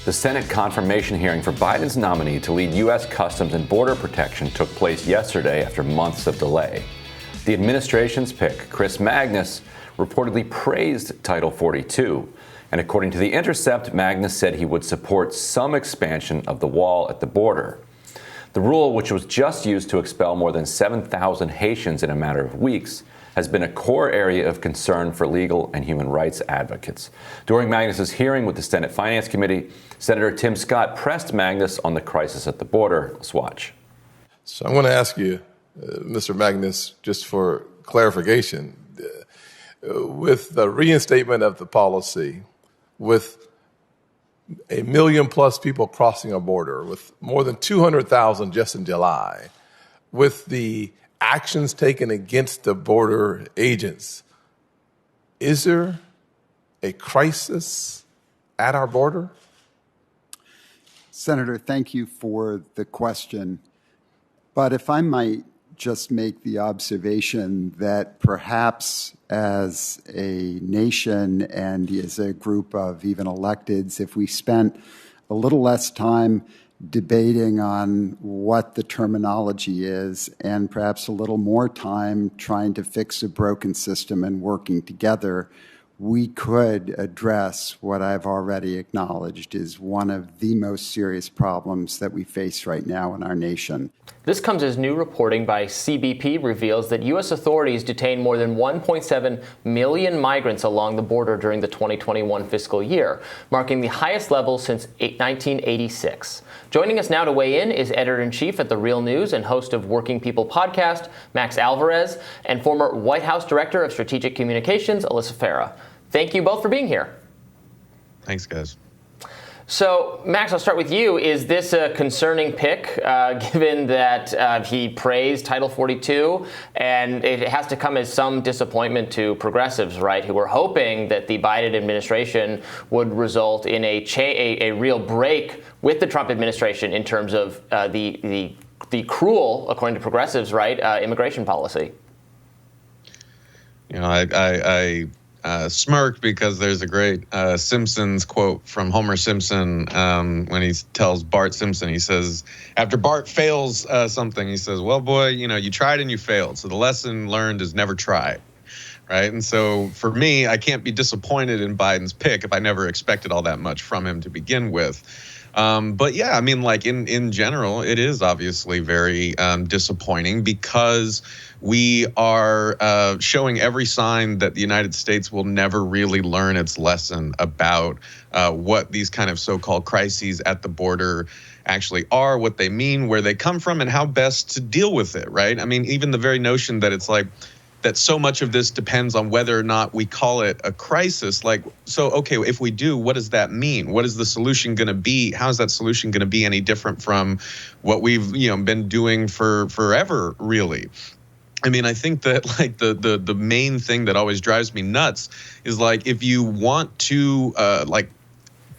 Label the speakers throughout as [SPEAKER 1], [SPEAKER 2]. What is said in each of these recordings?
[SPEAKER 1] The Senate confirmation hearing for Biden's nominee to lead U.S. Customs and Border Protection took place yesterday after months of delay. The administration's pick, Chris Magnus, reportedly praised Title 42. And according to The Intercept, Magnus said he would support some expansion of the wall at the border. The rule, which was just used to expel more than 7,000 Haitians in a matter of weeks, has been a core area of concern for legal and human rights advocates. During Magnus's hearing with the Senate Finance Committee, Senator Tim Scott pressed Magnus on the crisis at the border. Let's watch.
[SPEAKER 2] So I want to ask you, Mr. Magnus, just for clarification, with the reinstatement of the policy, with 1 million plus people crossing our border, with more than 200,000 just in July, with the actions taken against the border agents, is there a crisis at our border?
[SPEAKER 3] Senator, thank you for the question. But if I might just make the observation that perhaps as a nation and as a group of even electeds, if we spent a little less time debating on what the terminology is and perhaps a little more time trying to fix a broken system and working together, we could address what I've already acknowledged is one of the most serious problems that we face right now in our nation.
[SPEAKER 4] This comes as new reporting by CBP reveals that U.S. authorities detained more than 1.7 million migrants along the border during the 2021 fiscal year, marking the highest level since 1986. Joining us now to weigh in is editor-in-chief at The Real News and host of Working People podcast, Max Alvarez, and former White House Director of Strategic Communications, Alyssa Farah. Thank you both for being here.
[SPEAKER 5] Thanks, guys.
[SPEAKER 4] So, Max, I'll start with you. Is this a concerning pick, given that he praised Title 42? And it has to come as some disappointment to progressives, right, who were hoping that the Biden administration would result in a real break with the Trump administration in terms of the cruel, according to progressives, right, immigration policy.
[SPEAKER 5] You know, I smirked because there's a great Simpsons quote from Homer Simpson when he tells Bart Simpson, he says, after Bart fails something, he says, well, boy, you know, you tried and you failed. So the lesson learned is never try. Right. And so for me, I can't be disappointed in Biden's pick if I never expected all that much from him to begin with. But yeah, I mean, like in general, it is obviously very disappointing because we are showing every sign that the United States will never really learn its lesson about what these kind of so-called crises at the border actually are, what they mean, where they come from, and how best to deal with it, right? I mean, even the very notion that it's like, that so much of this depends on whether or not we call it a crisis. Like, so, okay, if we do, what does that mean? What is the solution going to be? How is that solution going to be any different from what we've, been doing for forever, really? I mean, I think that like the main thing that always drives me nuts is like, if you want to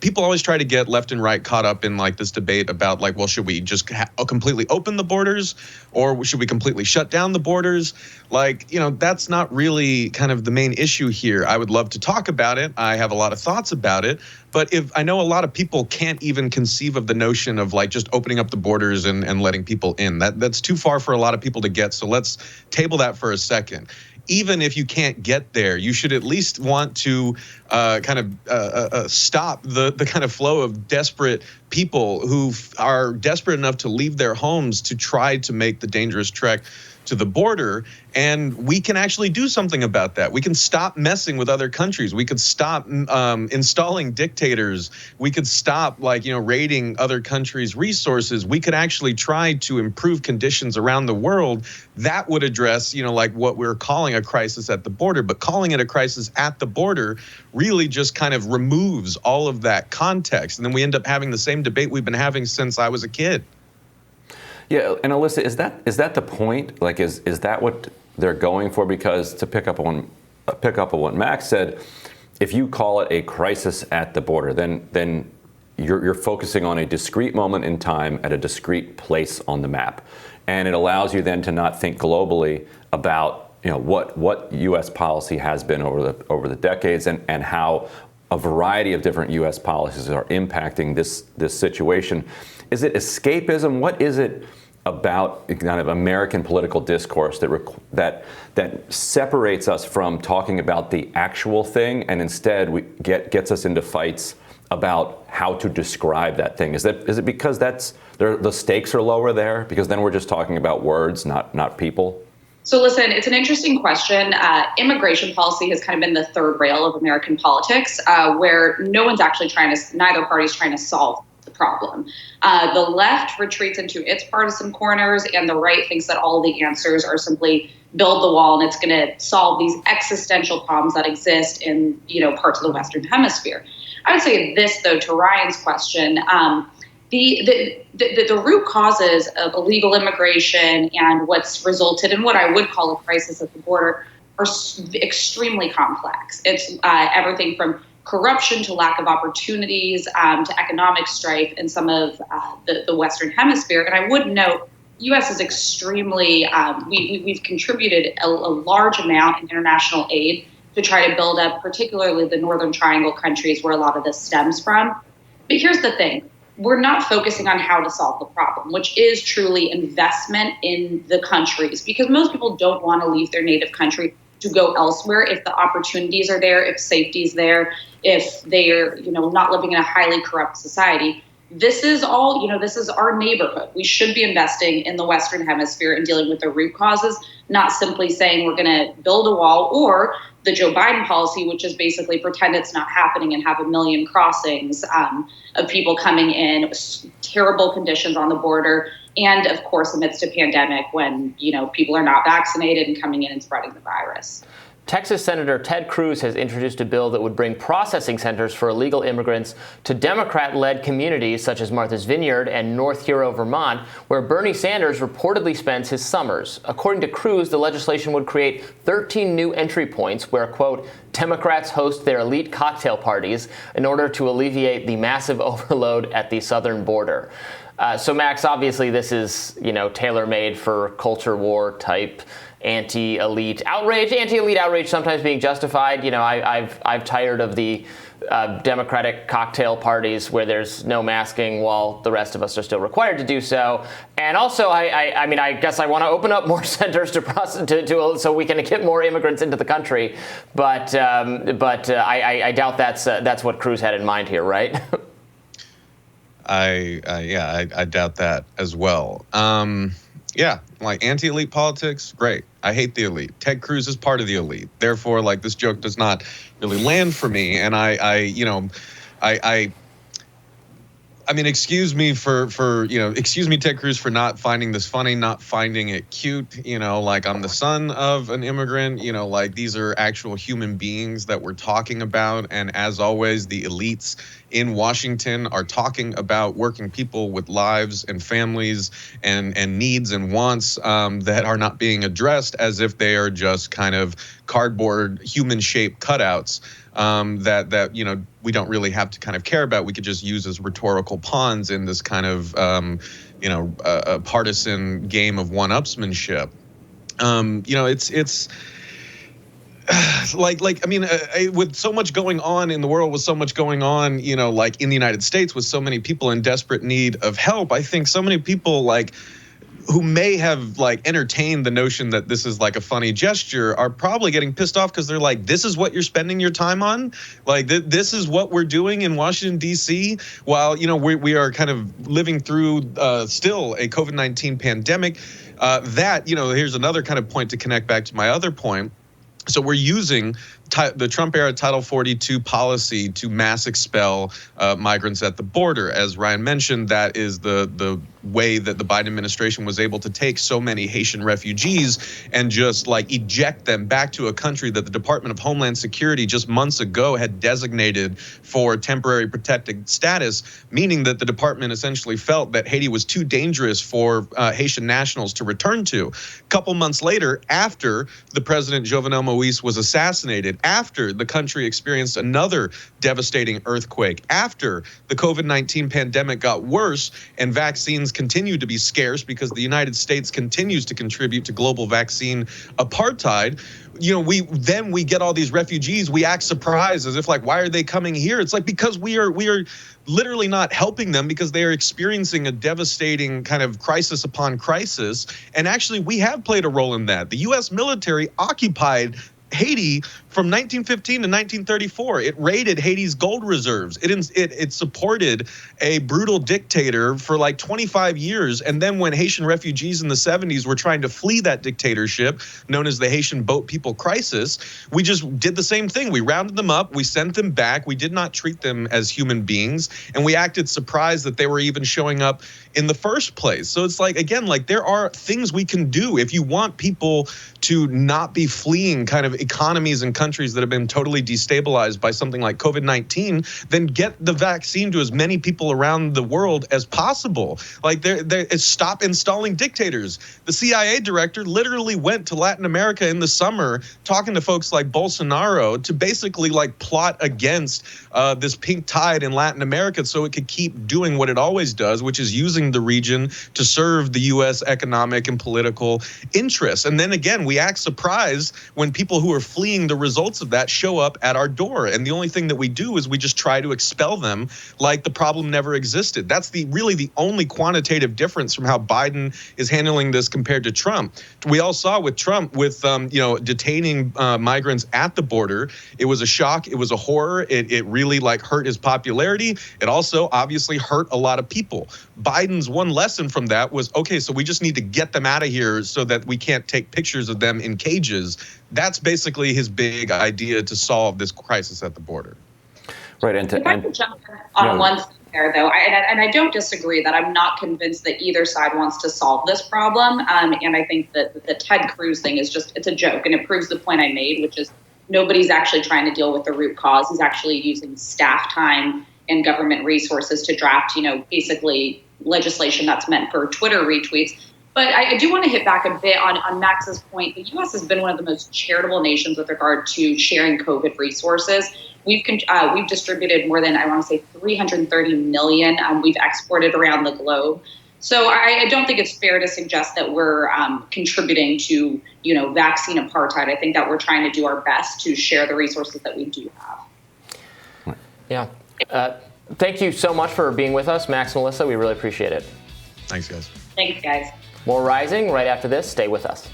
[SPEAKER 5] people always try to get left and right caught up in like this debate about like, well, should we just completely open the borders or should we completely shut down the borders? Like, that's not really kind of the main issue here. I would love to talk about it. I have a lot of thoughts about it. But if I know a lot of people can't even conceive of the notion of like just opening up the borders and letting people in. That's too far for a lot of people to get. So let's table that for a second. Even if you can't get there, you should at least want to stop the kind of flow of desperate people who are desperate enough to leave their homes to try to make the dangerous trek to the border. And we can actually do something about that. We can stop messing with other countries. We could stop installing dictators. We could stop raiding other countries' resources. We could actually try to improve conditions around the world. That would address, what we're calling a crisis at the border. But calling it a crisis at the border really just kind of removes all of that context. And then we end up having the same debate we've been having since I was a kid.
[SPEAKER 1] Yeah, and Alyssa, is that the point? Like, is that what they're going for? Because to pick up on what Max said, if you call it a crisis at the border, then you're focusing on a discrete moment in time at a discrete place on the map, and it allows you then to not think globally about what U.S. policy has been over the decades and how a variety of different U.S. policies that are impacting this situation. Is it escapism? What is it about kind of American political discourse that separates us from talking about the actual thing, and instead gets us into fights about how to describe that thing? Is it because the stakes are lower there? Because then we're just talking about words, not people?
[SPEAKER 6] So listen, it's an interesting question. Immigration policy has kind of been the third rail of American politics, where neither party is trying to solve the problem. The left retreats into its partisan corners, and the right thinks that all the answers are simply build the wall, and it's going to solve these existential problems that exist in parts of the Western Hemisphere. I would say this, though, to Ryan's question. The root causes of illegal immigration and what's resulted in what I would call a crisis at the border are extremely complex. It's everything from corruption to lack of opportunities to economic strife in some of the Western Hemisphere. And I would note, U.S. is extremely, we've contributed a large amount in international aid to try to build up particularly the Northern Triangle countries where a lot of this stems from. But here's the thing. We're not focusing on how to solve the problem, which is truly investment in the countries, because most people don't want to leave their native country to go elsewhere if the opportunities are there, if safety is there, if they're not living in a highly corrupt society. This is all, this is our neighborhood. We should be investing in the Western Hemisphere and dealing with the root causes, not simply saying we're going to build a wall, or the Joe Biden policy, which is basically pretend it's not happening and have 1 million crossings of people coming in, terrible conditions on the border, and of course amidst a pandemic when people are not vaccinated and coming in and spreading the virus.
[SPEAKER 4] Texas Senator Ted Cruz has introduced a bill that would bring processing centers for illegal immigrants to Democrat-led communities such as Martha's Vineyard and North Hero, Vermont, where Bernie Sanders reportedly spends his summers. According to Cruz, the legislation would create 13 new entry points where, quote, Democrats host their elite cocktail parties in order to alleviate the massive overload at the southern border. So, Max, obviously this is, tailor-made for culture war type anti-elite outrage sometimes being justified. I've tired of the Democratic cocktail parties where there's no masking while the rest of us are still required to do so. And also, I guess I want to open up more centers so we can get more immigrants into the country. But I doubt that's what Cruz had in mind here, right?
[SPEAKER 5] I doubt that as well. Like anti-elite politics, great. I hate the elite. Ted Cruz is part of the elite. Therefore, this joke does not really land for me. And excuse me excuse me, Ted Cruz, for not finding this funny, not finding it cute. I'm the son of an immigrant. These are actual human beings that we're talking about. And as always, the elites in Washington are talking about working people with lives and families and needs and wants that are not being addressed, as if they are just kind of cardboard human-shaped cutouts that we don't really have to kind of care about. We could just use as rhetorical pawns in this kind of a partisan game of one-upsmanship. It's with so much going on in the world, with so much going on, in the United States, with so many people in desperate need of help, I think so many people who may have entertained the notion that this is a funny gesture are probably getting pissed off because they're this is what you're spending your time on? This is what we're doing in Washington, D.C. while, we are kind of living through still a COVID-19 pandemic. Here's another kind of point to connect back to my other point. So we're using the Trump-era Title 42 policy to mass expel migrants at the border. As Ryan mentioned, that is the way that the Biden administration was able to take so many Haitian refugees and just eject them back to a country that the Department of Homeland Security just months ago had designated for temporary protected status, meaning that the department essentially felt that Haiti was too dangerous for Haitian nationals to return to. A couple months later, after the president Jovenel Moïse was assassinated, after the country experienced another devastating earthquake, after the COVID-19 pandemic got worse and vaccines vaccines continue to be scarce because the United States continues to contribute to global vaccine apartheid, we get all these refugees. We act surprised as if like, why are they coming here? It's like, because we are literally not helping them because they are experiencing a devastating kind of crisis upon crisis. And actually, we have played a role in that. The U.S. military occupied Haiti from 1915 to 1934. It raided Haiti's gold reserves. It supported a brutal dictator for like 25 years. And then when Haitian refugees in the 70s were trying to flee that dictatorship, known as the Haitian Boat People Crisis, we just did the same thing. We rounded them up. We sent them back. We did not treat them as human beings. And we acted surprised that they were even showing up in the first place. So it's like, again, like there are things we can do if you want people to not be fleeing kind of economies and countries that have been totally destabilized by something like COVID-19, then get the vaccine to as many people around the world as possible. Like stop installing dictators. The CIA director literally went to Latin America in the summer talking to folks like Bolsonaro to basically like plot against this pink tide in Latin America so it could keep doing what it always does, which is using the region to serve the U.S. economic and political interests. And then again, we act surprised when people who are fleeing the results of that show up at our door. And the only thing that we do is we just try to expel them like the problem never existed. That's really the only quantitative difference from how Biden is handling this compared to Trump. We all saw with Trump with detaining migrants at the border. It was a shock. It was a horror. It really like hurt his popularity. It also obviously hurt a lot of people. Biden's one lesson from that was, okay, so we just need to get them out of here so that we can't take pictures of them in cages. That's basically his big idea to solve this crisis at the border.
[SPEAKER 1] Right.
[SPEAKER 6] If I could jump on one thing there, though, and I don't disagree that I'm not convinced that either side wants to solve this problem. And I think that the Ted Cruz thing is it's a joke, and it proves the point I made, which is nobody's actually trying to deal with the root cause. He's actually using staff time and government resources to draft, basically legislation that's meant for Twitter retweets. But I do want to hit back a bit on Max's point. The U.S. has been one of the most charitable nations with regard to sharing COVID resources. We've distributed more than, I want to say, 330 million. We've exported around the globe. So I don't think it's fair to suggest that we're contributing to, vaccine apartheid. I think that we're trying to do our best to share the resources that we do have.
[SPEAKER 4] Yeah. Thank you so much for being with us, Max and Melissa. We really appreciate it.
[SPEAKER 5] Thanks, guys.
[SPEAKER 6] Thanks, guys.
[SPEAKER 4] More Rising right after this. Stay with us.